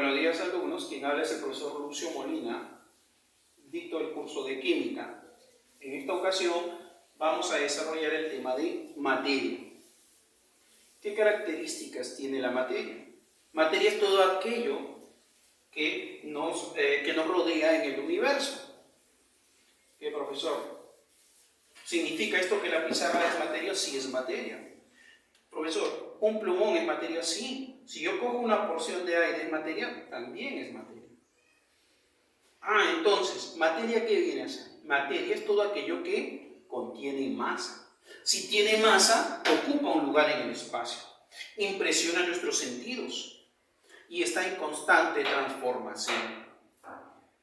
Buenos días, alumnos. Quien habla es el profesor Lucio Molina. Dicto el curso de Química. En esta ocasión vamos a desarrollar el tema de materia. ¿Qué características tiene la materia? Materia es todo aquello que nos rodea en el universo. ¿Qué, profesor? ¿Significa esto que la pizarra es materia? Sí, es materia. Profesor, ¿un plumón es materia? Sí. Si yo cojo una porción de aire, ¿es materia? También es materia. Entonces, ¿materia qué viene a ser? Materia es todo aquello que contiene masa. Si tiene masa, ocupa un lugar en el espacio, impresiona nuestros sentidos y está en constante transformación.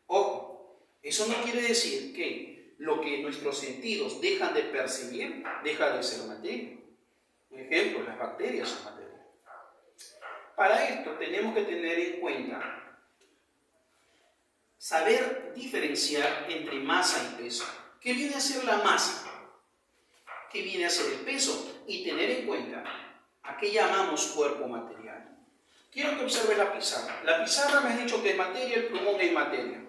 Ojo, eso no quiere decir que lo que nuestros sentidos dejan de percibir, deja de ser materia. Por ejemplo, las bacterias son materia. Para esto tenemos que tener en cuenta saber diferenciar entre masa y peso. ¿Qué viene a ser la masa? ¿Qué viene a ser el peso? Y tener en cuenta a qué llamamos cuerpo material. Quiero que observes la pizarra. La pizarra me has dicho que es materia, el plumón es materia.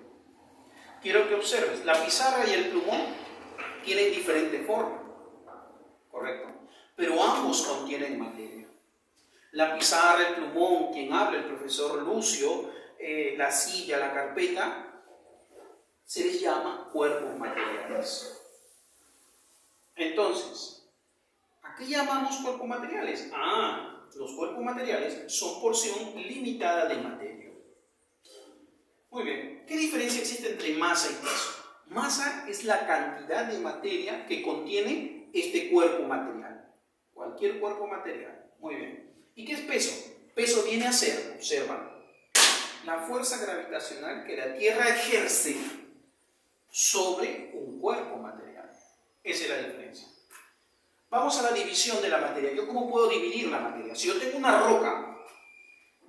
Quiero que observes, la pizarra y el plumón tienen diferente forma, ¿correcto? Pero ambos contienen materia. La pizarra, el plumón, quien habla, el profesor Lucio, la silla, la carpeta, se les llama cuerpos materiales. Entonces, ¿a qué llamamos cuerpos materiales? Los cuerpos materiales son porción limitada de materia. Muy bien, ¿qué diferencia existe entre masa y peso? Masa es la cantidad de materia que contiene este cuerpo material. Cualquier cuerpo material. Muy bien. ¿Y qué es peso? Peso viene a ser, observa, la fuerza gravitacional que la Tierra ejerce sobre un cuerpo material. Esa es la diferencia. Vamos a la división de la materia. ¿Yo cómo puedo dividir la materia? Si yo tengo una roca,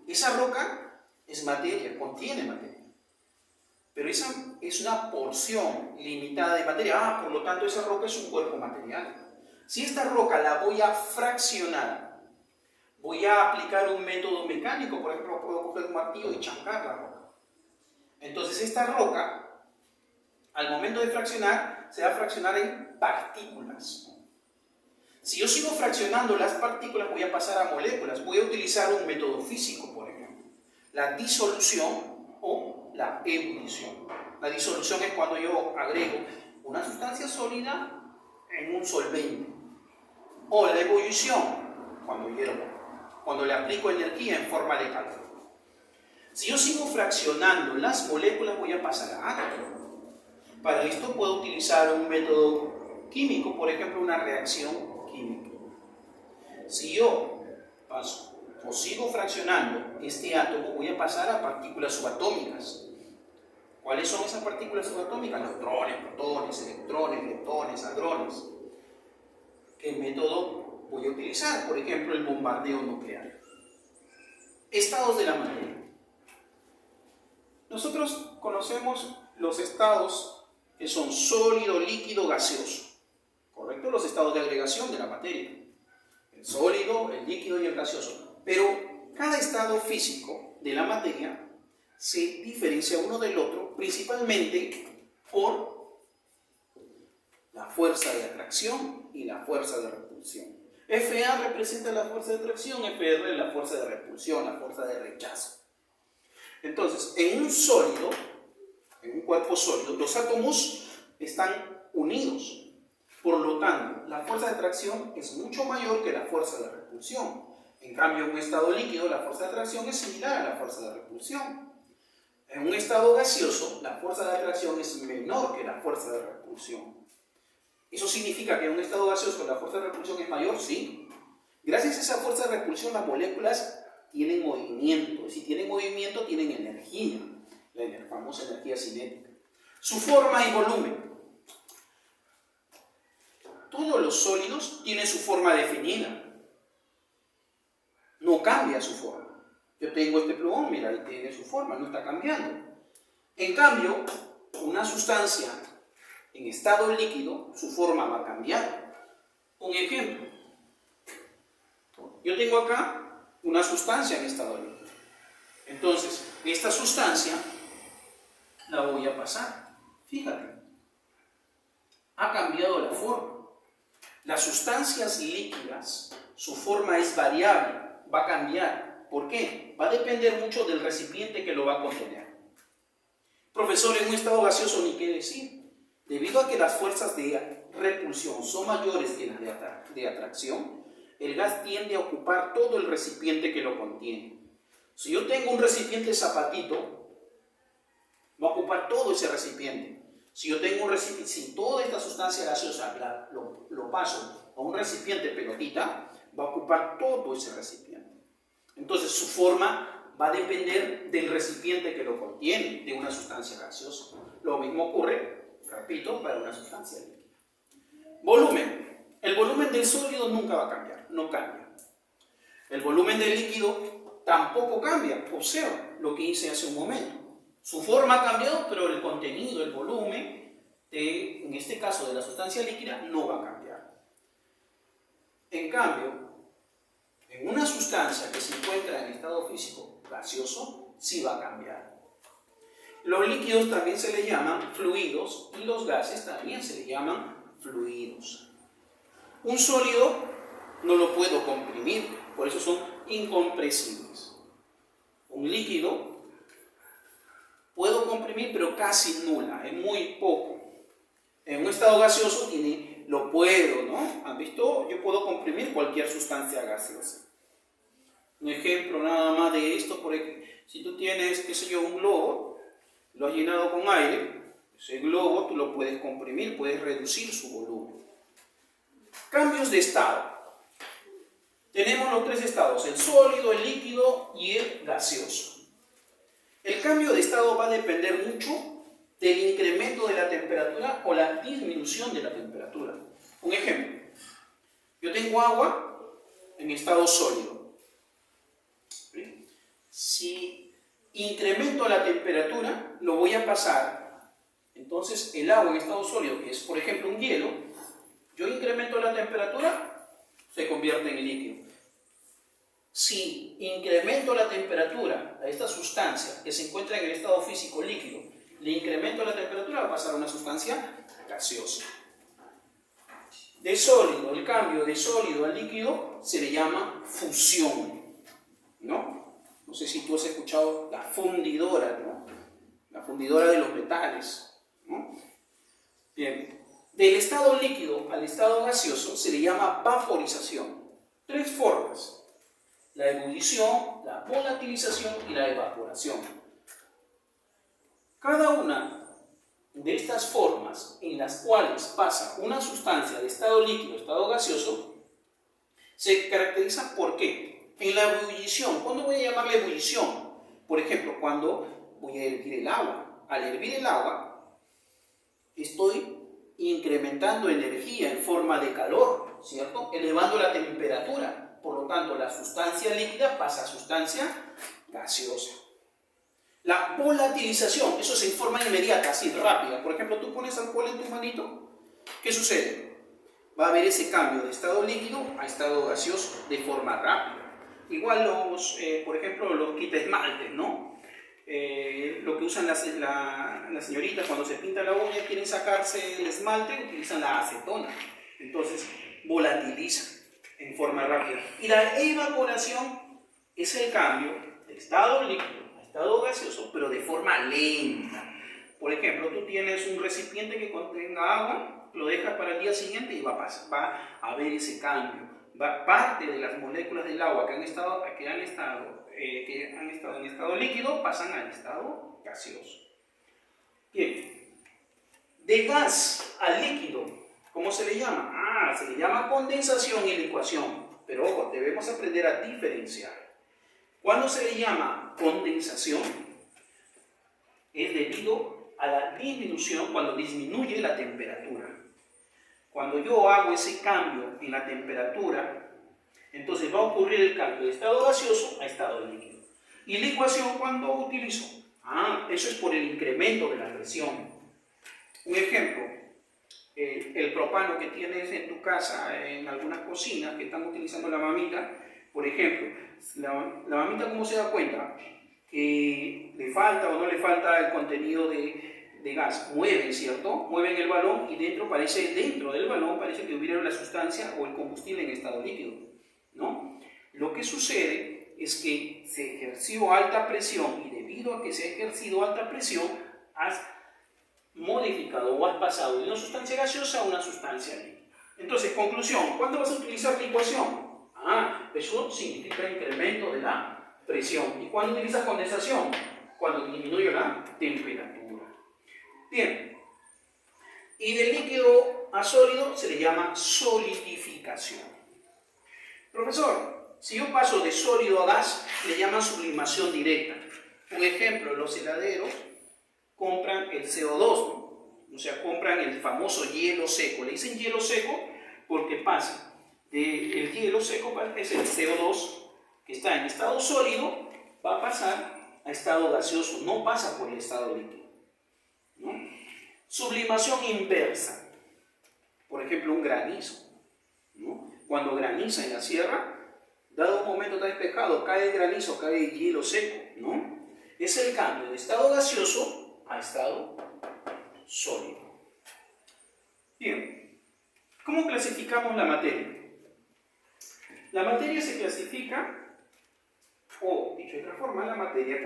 esa roca es materia, contiene materia. Pero esa es una porción limitada de materia. Por lo tanto, esa roca es un cuerpo material. Si esta roca la voy a fraccionar, voy a aplicar un método mecánico, por ejemplo, puedo coger un martillo y chancar la roca. Entonces, esta roca, al momento de fraccionar, se va a fraccionar en partículas. Si yo sigo fraccionando las partículas, voy a pasar a moléculas. Voy a utilizar un método físico, por ejemplo. La disolución o la ebullición. La disolución es cuando yo agrego una sustancia sólida en un solvente. O la ebullición, cuando hiervo, cuando le aplico energía en forma de calor. Si yo sigo fraccionando las moléculas, voy a pasar a átomos. Para esto puedo utilizar un método químico, por ejemplo, una reacción química. Si yo paso o sigo fraccionando este átomo, voy a pasar a partículas subatómicas. ¿Cuáles son esas partículas subatómicas? Neutrones, protones, electrones, leptones, hadrones. ¿Qué método voy a utilizar? Por ejemplo, el bombardeo nuclear. Estados de la materia. Nosotros conocemos los estados que son sólido, líquido, gaseoso. ¿Correcto? Los estados de agregación de la materia. El sólido, el líquido y el gaseoso. Pero cada estado físico de la materia se diferencia uno del otro principalmente por la fuerza de atracción y la fuerza de repulsión. Fa representa la fuerza de atracción, Fr la fuerza de repulsión, la fuerza de rechazo. Entonces, en un sólido, en un cuerpo sólido, los átomos están unidos. Por lo tanto, la fuerza de atracción es mucho mayor que la fuerza de repulsión. En cambio, en un estado líquido, la fuerza de atracción es similar a la fuerza de repulsión. En un estado gaseoso, la fuerza de atracción es menor que la fuerza de repulsión. ¿Eso significa que en un estado gaseoso la fuerza de repulsión es mayor? Sí. Gracias a esa fuerza de repulsión, las moléculas tienen movimiento. Si tienen movimiento, tienen energía. La famosa energía cinética. Su forma y volumen. Todos los sólidos tienen su forma definida. No cambia su forma. Yo tengo este plumón, mira, ahí tiene su forma, no está cambiando. En cambio, una sustancia en estado líquido, su forma va a cambiar. Un ejemplo. Yo tengo acá una sustancia en estado líquido. Entonces, esta sustancia la voy a pasar. Fíjate, ha cambiado la forma. Las sustancias líquidas, su forma es variable, va a cambiar. ¿Por qué? Va a depender mucho del recipiente que lo va a contener. Profesor, en un estado gaseoso ni qué decir. Debido a que las fuerzas de repulsión son mayores que las de atracción, el gas tiende a ocupar todo el recipiente que lo contiene. Si yo tengo un recipiente zapatito, va a ocupar todo ese recipiente. Si yo tengo un recipiente, si toda esta sustancia gaseosa lo paso a un recipiente pelotita, va a ocupar todo ese recipiente. Entonces su forma va a depender del recipiente que lo contiene, de una sustancia gaseosa. Lo mismo ocurre, repito, para una sustancia líquida. Volumen. El volumen del sólido nunca va a cambiar, no cambia. El volumen del líquido tampoco cambia. Observa lo que hice hace un momento. Su forma ha cambiado, pero el contenido, el volumen, en este caso de la sustancia líquida, no va a cambiar. En cambio, en una sustancia que se encuentra en estado físico gaseoso, sí va a cambiar. Los líquidos también se le llaman fluidos y los gases también se le llaman fluidos. Un sólido no lo puedo comprimir, por eso son incompresibles. Un líquido puedo comprimir, pero casi nula, es muy poco. En un estado gaseoso lo puedo, ¿no? ¿Han visto? Yo puedo comprimir cualquier sustancia gaseosa. Un ejemplo nada más de esto, por ejemplo, si tú tienes, qué sé yo, un globo, lo has llenado con aire, ese globo tú lo puedes comprimir, puedes reducir su volumen. Cambios de estado. Tenemos los tres estados, el sólido, el líquido y el gaseoso. El cambio de estado va a depender mucho del incremento de la temperatura o la disminución de la temperatura. Un ejemplo, yo tengo agua en estado sólido. ¿Sí? Si incremento la temperatura, lo voy a pasar. Entonces, el agua en estado sólido, que es por ejemplo un hielo, yo incremento la temperatura, se convierte en líquido. Si incremento la temperatura a esta sustancia que se encuentra en el estado físico líquido, le incremento la temperatura, va a pasar a una sustancia gaseosa. De sólido, el cambio de sólido al líquido se le llama fusión, ¿no? No sé si tú has escuchado la fundidora, ¿no? La fundidora de los metales, ¿no? Bien, del estado líquido al estado gaseoso se le llama vaporización. Tres formas: la ebullición, la volatilización y la evaporación. Cada una de estas formas en las cuales pasa una sustancia de estado líquido a estado gaseoso se caracteriza por qué. En la ebullición, ¿cuándo voy a llamarla ebullición? Por ejemplo, cuando voy a hervir el agua. Al hervir el agua, estoy incrementando energía en forma de calor, ¿cierto? Elevando la temperatura. Por lo tanto, la sustancia líquida pasa a sustancia gaseosa. La volatilización, eso es en forma inmediata, así rápida. Por ejemplo, tú pones alcohol en tu manito, ¿qué sucede? Va a haber ese cambio de estado líquido a estado gaseoso de forma rápida. Igual por ejemplo, los quitaesmaltes, ¿no? Lo que usan las señoritas cuando se pinta la uña, quieren sacarse el esmalte, utilizan la acetona. Entonces, volatilizan en forma rápida. Y la evaporación es el cambio de estado líquido a estado gaseoso, pero de forma lenta. Por ejemplo, tú tienes un recipiente que contenga agua, lo dejas para el día siguiente y va a haber ese cambio. Parte de las moléculas del agua que han estado en estado líquido pasan al estado gaseoso. Bien, de gas a líquido, ¿cómo se le llama? Se le llama condensación y licuación. Pero ojo, debemos aprender a diferenciar. Cuando se le llama condensación, es debido a la disminución, cuando disminuye la temperatura. Cuando yo hago ese cambio en la temperatura, entonces va a ocurrir el cambio de estado gaseoso a estado líquido. ¿Y licuación cuando utilizo? Eso es por el incremento de la presión. Un ejemplo, el propano que tienes en tu casa, en algunas cocinas que están utilizando la mamita, por ejemplo, la mamita, ¿cómo se da cuenta? Que falta o no le falta el contenido de gas. Mueven, ¿cierto? Mueven el balón y dentro del balón parece que hubiera la sustancia o el combustible en estado líquido, ¿no? Lo que sucede es que se ejerció alta presión y debido a que se ha ejercido alta presión, has modificado o has pasado de una sustancia gaseosa a una sustancia líquida. Entonces, conclusión, ¿cuándo vas a utilizar licuación? Eso significa incremento de la presión. ¿Y cuándo utilizas condensación? Cuando disminuye la temperatura. Bien. Y del líquido a sólido se le llama solidificación. Profesor, si yo paso de sólido a gas, le llaman sublimación directa. Por ejemplo, los heladeros compran el CO2, ¿no? O sea, compran el famoso hielo seco. Le dicen hielo seco porque pasa del hielo seco, es el CO2 que está en estado sólido, va a pasar a estado gaseoso, no pasa por el estado líquido, ¿no? Sublimación inversa, por ejemplo, un granizo, ¿no? Cuando graniza en la sierra, dado un momento está despejado, cae el granizo, cae el hielo seco, ¿no? Es el cambio de estado gaseoso a estado sólido. Bien, ¿cómo clasificamos la materia? La materia se clasifica, o dicho de otra forma, la materia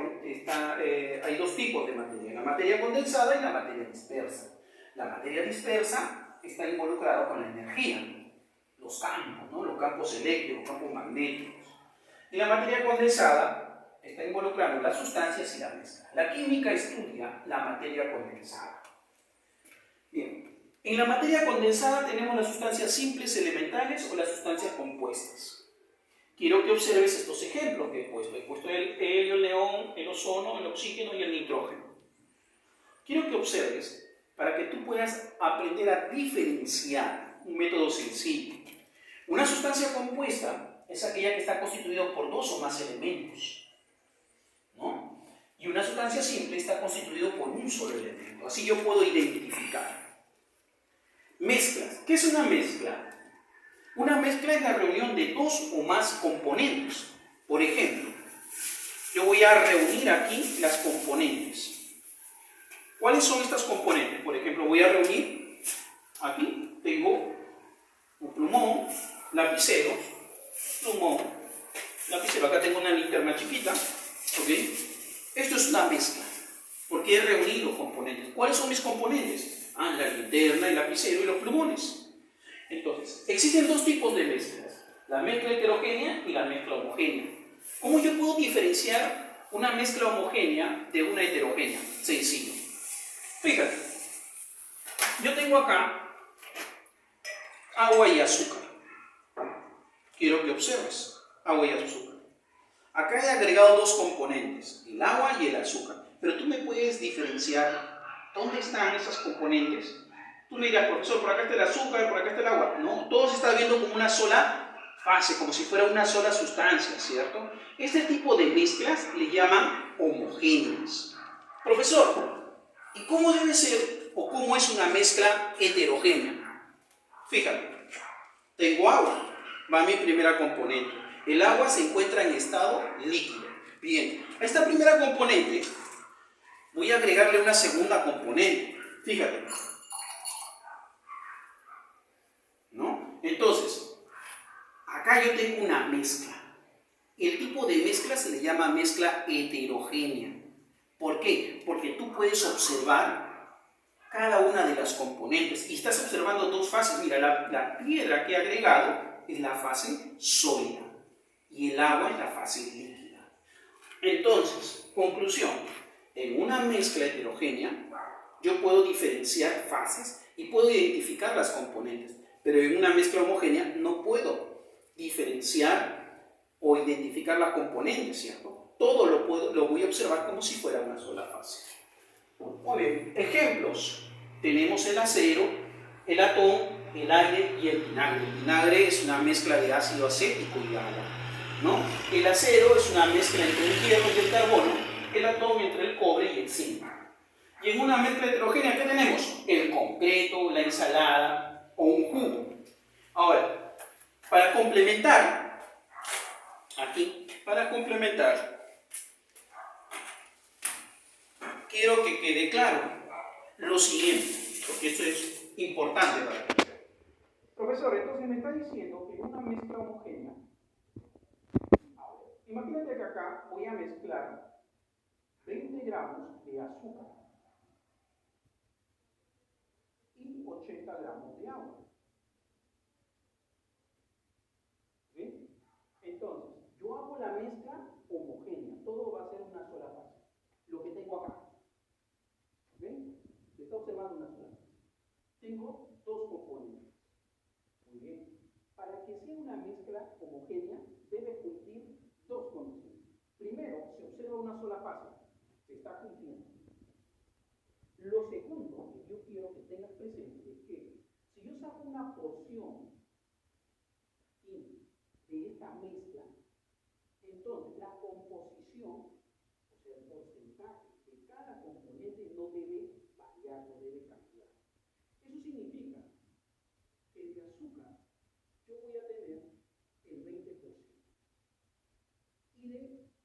hay dos tipos de materia, la materia condensada y la materia dispersa. La materia dispersa está involucrada con la energía, los campos, ¿no? Los campos eléctricos, campos magnéticos. Y la materia condensada está involucrada en las sustancias y la mezcla. La química estudia la materia condensada. Bien. En la materia condensada tenemos las sustancias simples elementales o las sustancias compuestas. Quiero que observes estos ejemplos que he puesto. He puesto el helio, el neón, el ozono, el oxígeno y el nitrógeno. Quiero que observes para que tú puedas aprender a diferenciar un método sencillo. Una sustancia compuesta es aquella que está constituida por dos o más elementos, ¿no? Y una sustancia simple está constituida por un solo elemento. Así yo puedo identificar. Mezclas. ¿Qué es una mezcla? Una mezcla es la reunión de dos o más componentes. Por ejemplo, yo voy a reunir aquí las componentes. ¿Cuáles son estas componentes? Por ejemplo, voy a reunir, aquí tengo un plumón, lapicero, plumón, lapicero. Acá tengo una linterna chiquita, ¿ok? Esto es una mezcla, porque he reunido componentes. ¿Cuáles son mis componentes? La linterna, el lapicero y los plumones. Entonces, existen dos tipos de mezclas, la mezcla heterogénea y la mezcla homogénea. ¿Cómo yo puedo diferenciar una mezcla homogénea de una heterogénea? Sencillo. Fíjate, yo tengo acá agua y azúcar. Quiero que observes, agua y azúcar. Acá he agregado dos componentes, el agua y el azúcar. Pero tú me puedes diferenciar dónde están esas componentes. Tú me dirás, profesor, por acá está el azúcar, por acá está el agua. No, todo se está viendo como una sola fase, como si fuera una sola sustancia, ¿cierto? Este tipo de mezclas le llaman homogéneas. Profesor, ¿y cómo debe ser o cómo es una mezcla heterogénea? Fíjate, tengo agua, va mi primera componente. El agua se encuentra en estado líquido. Bien, a esta primera componente voy a agregarle una segunda componente. Fíjate. ¿No? Entonces, acá yo tengo una mezcla. El tipo de mezcla se le llama mezcla heterogénea. ¿Por qué? Porque tú puedes observar cada una de las componentes y estás observando dos fases. Mira, la piedra que he agregado es la fase sólida y el agua es la fase líquida. Entonces, conclusión, en una mezcla heterogénea yo puedo diferenciar fases y puedo identificar las componentes. Pero en una mezcla homogénea no puedo diferenciar o identificar las componentes, ¿cierto? Todo lo voy a observar como si fuera una sola fase. Muy bien, ejemplos. Tenemos el acero, el atún, el aire y el vinagre. El vinagre es una mezcla de ácido acético y agua, ¿no? El acero es una mezcla entre el hierro y el carbono, el atún entre el cobre y el zinc. Y en una mezcla heterogénea, ¿qué tenemos? El concreto, la ensalada o un jugo. Ahora, para complementar, quiero que quede claro lo siguiente, porque esto es importante para mí. Profesor, entonces me está diciendo que una mezcla homogénea. Imagínate que acá voy a mezclar 20 gramos de azúcar y 80 gramos de agua. ¿Sí? Entonces, yo hago la mezcla homogénea, todo va a ser una sola fase. Lo que tengo acá. ¿Ven? Se está observando una sola fase. Tengo dos componentes. Muy bien. Para que sea una mezcla homogénea, debe cumplir dos condiciones. Primero, se observa una sola fase. Se está cumpliendo. Lo segundo que yo quiero que tengas presente es que si yo saco una porción de esta mezcla, entonces la composición, o sea, el porcentaje de cada componente no debe variar, no debe cambiar. Eso significa que de azúcar yo voy a tener el 20% y de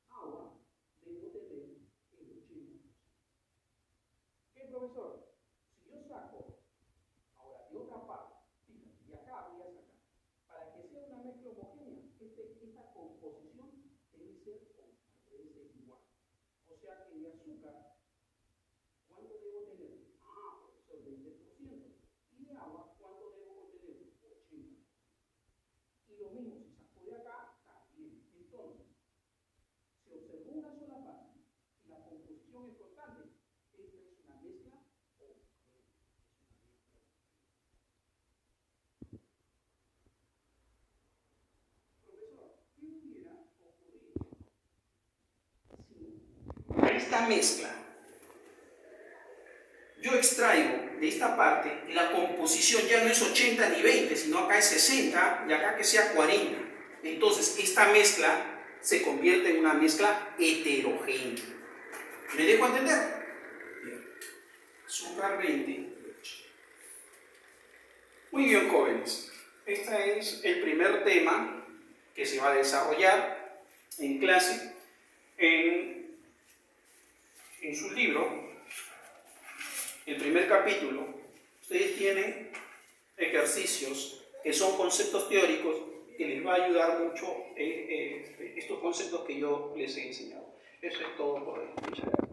agua debo tener el 80%. ¿Qué, profesor? Si yo saco ahora de otra parte, fíjate, de acá voy a sacar, para que sea una mezcla homogénea, esta composición debe ser igual. O sea que de azúcar, ¿cuánto debo tener? Profesor, 20%. Y de agua, ¿cuánto debo tener? 80%. Y lo mismo, si saco de acá, también. Entonces, se observó una sola fase y la composición es constante. Esta es una mezcla homogénea. Profesor, ¿qué hubiera ocurrido si esta mezcla yo extraigo de esta parte y la composición ya no es 80 ni 20, sino acá es 60 y acá que sea 40? Entonces, esta mezcla se convierte en una mezcla heterogénea. ¿Me dejo entender? Bien. Azúcar 20. Muy bien, jóvenes. Este es el primer tema que se va a desarrollar en clase en su libro. El primer capítulo, ustedes tienen ejercicios que son conceptos teóricos que les va a ayudar mucho estos conceptos que yo les he enseñado. Eso es todo por hoy. Muchas gracias.